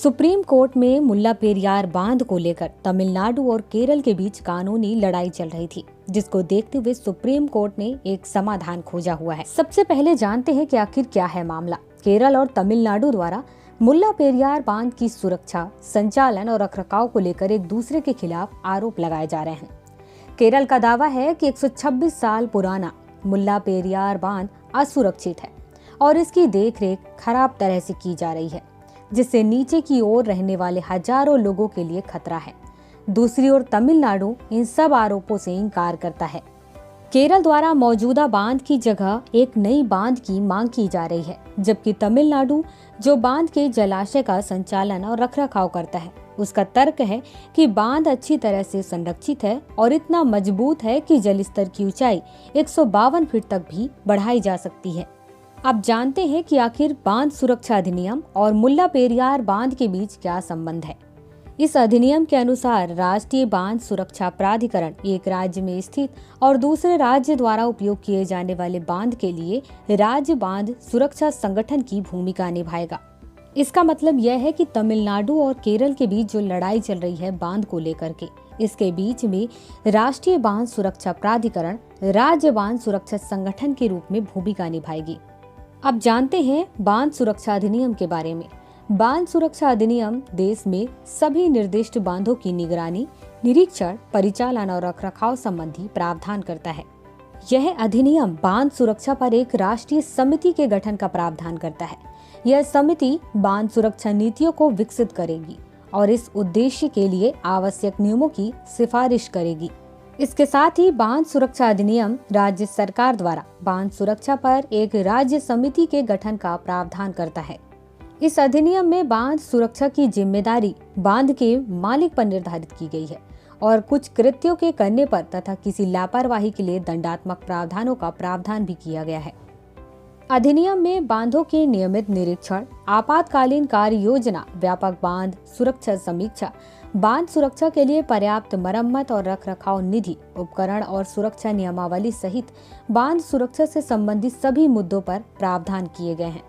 Supreme court में मुल्ला पेरियार बांध को लेकर तमिलनाडु और केरल के बीच कानूनी लड़ाई चल रही थी, जिसको देखते हुए सुप्रीम कोर्ट ने एक समाधान खोजा हुआ है। सबसे पहले जानते हैं कि आखिर क्या है मामला। केरल और तमिलनाडु द्वारा मुल्ला पेरियार बांध की सुरक्षा, संचालन और रखरखाव को लेकर एक दूसरे के खिलाफ आरोप लगाए जा रहे हैं। केरल का दावा है कि 126 साल पुराना मुल्ला पेरियार बांध असुरक्षित है और इसकी देखरेख खराब तरह से की जा रही है, जिससे नीचे की ओर रहने वाले हजारों लोगों के लिए खतरा है। दूसरी ओर तमिलनाडु इन सब आरोपों से इनकार करता है। केरल द्वारा मौजूदा बांध की जगह एक नई बांध की मांग की जा रही है, जबकि तमिलनाडु जो बांध के जलाशय का संचालन और रखरखाव करता है, उसका तर्क है कि बांध अच्छी तरह से संरक्षित है और इतना मजबूत है कि जल स्तर की ऊंचाई 152 फीट तक भी बढ़ाई जा सकती है। अब जानते हैं कि आखिर बांध सुरक्षा अधिनियम और मुल्ला पेरियार बांध के बीच क्या संबंध है। इस अधिनियम के अनुसार राष्ट्रीय बांध सुरक्षा प्राधिकरण एक राज्य में स्थित और दूसरे राज्य द्वारा उपयोग किए जाने वाले बांध के लिए राज्य बांध सुरक्षा संगठन की भूमिका निभाएगा। इसका मतलब यह है कि तमिलनाडु और केरल के बीच जो लड़ाई चल रही है बांध को लेकर के, इसके बीच में राष्ट्रीय बांध सुरक्षा प्राधिकरण राज्य बांध सुरक्षा संगठन के रूप में भूमिका निभाएगी। अब जानते हैं बांध सुरक्षा अधिनियम के बारे में। बांध सुरक्षा अधिनियम देश में सभी निर्दिष्ट बांधों की निगरानी, निरीक्षण, परिचालन और रखरखाव संबंधी प्रावधान करता है। यह अधिनियम बांध सुरक्षा पर एक राष्ट्रीय समिति के गठन का प्रावधान करता है। यह समिति बांध सुरक्षा नीतियों को विकसित करेगी और इस उद्देश्य के लिए आवश्यक नियमों की सिफारिश करेगी। इसके साथ ही बांध सुरक्षा अधिनियम राज्य सरकार द्वारा बांध सुरक्षा पर एक राज्य समिति के गठन का प्रावधान करता है। इस अधिनियम में बांध सुरक्षा की जिम्मेदारी बांध के मालिक पर निर्धारित की गई है और कुछ कृत्यों के करने पर तथा किसी लापरवाही के लिए दंडात्मक प्रावधानों का प्रावधान भी किया गया है। अधिनियम में बांधों के नियमित निरीक्षण, आपातकालीन कार्य योजना, व्यापक बांध सुरक्षा समीक्षा, बांध सुरक्षा के लिए पर्याप्त मरम्मत और रखरखाव निधि, उपकरण और सुरक्षा नियमावली सहित बांध सुरक्षा से संबंधित सभी मुद्दों पर प्रावधान किए गए हैं।